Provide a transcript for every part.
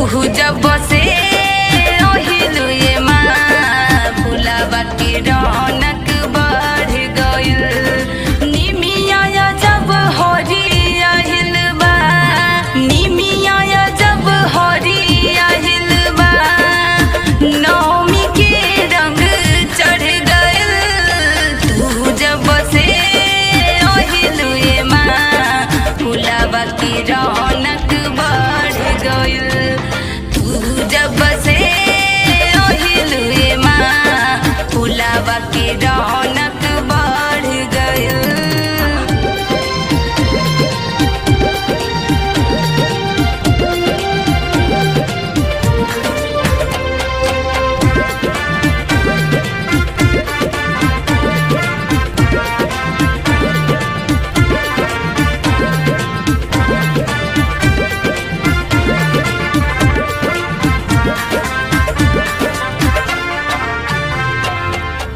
जब से ओहिलु ये माँ भुलावा के रौनक बढ़ गइल। निमिया जब होरी आहिल बा, निमिया जब होरी आहिल बा, नौमी के रंग चढ़ गइल। तू जब से ओहिलु ये माँ भुलावा के रौनक बढ़ गइल। जब से ओहिलु ये माँ भुलावा के रौनक बढ़ गइल।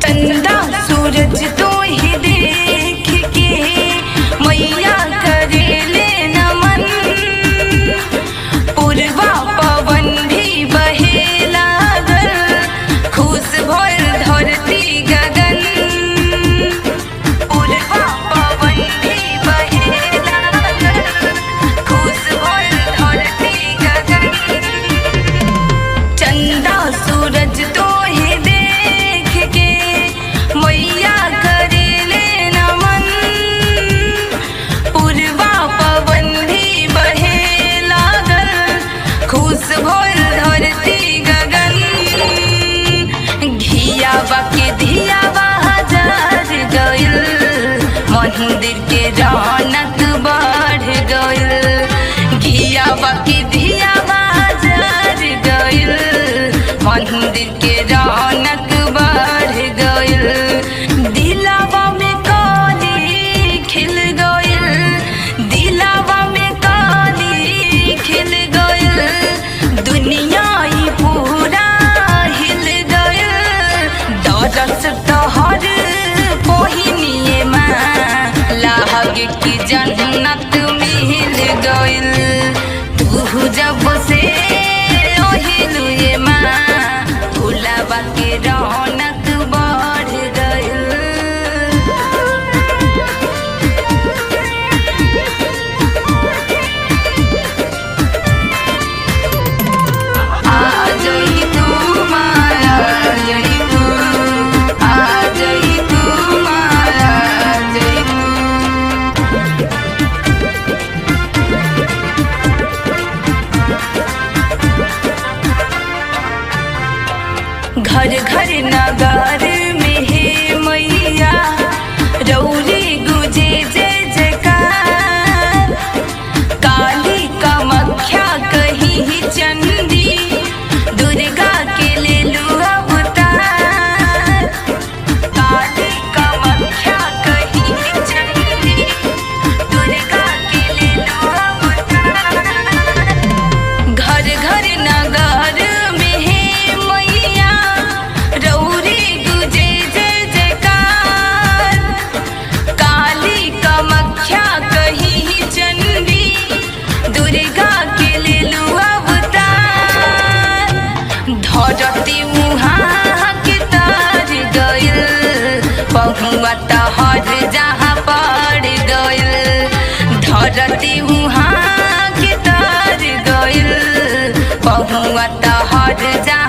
चंदा सूरज तो ही देख के मैया करेले नमन। पूर्वा पवन भी बहे लागल, खुश भइल धरती गगन। पूर्वा पवन भी बहे लागल, खुश भइल धरती गगन। चंदा सूरज तो ही देख के मैया करेले नमन। पूर्वा पवन भी बहे लागल, खुश भइल धरती गगन। घियावा के धियावा जर गइल, मंदिर के रौनक बढ़ गइल। घियावा के धियावा जर गइल, मंदिर के रौनक बढ़ गइल। दिलावा में काली खिल गइल, दिलावा में काली खिल गइल। दुनिया ही पूरा हिल गइल, दरस तोहर पहिनिए माँ लाग की जन्नत मिल गइल। तू जब से ओहिलु ये माँ भुलावा के रौनक बढ़ गइल। आ जई तू माँ, आ जई तू, आ जई तू माँ, आ जई तू। घर घर नगर में हे मैया रौरी गुजे जय जयकार। काली कामाख्या कहीं चंडी, दुर्गा के ले लू अवतार। काली कामाख्या कहीं चंडी, दुर्गा के ले लू अवतार। घर घर नगर में हे मैया रौरी गुजे जय जयकार। काली कामाख्या कहीं चंडी, दुर्गा के ले लू अवतार। धरती उहाँ के तार गइल, बहुआ तहर जहाँ पड़ गइल। धरती उहाँ के तार गइल, बहुआ तहर जहाँ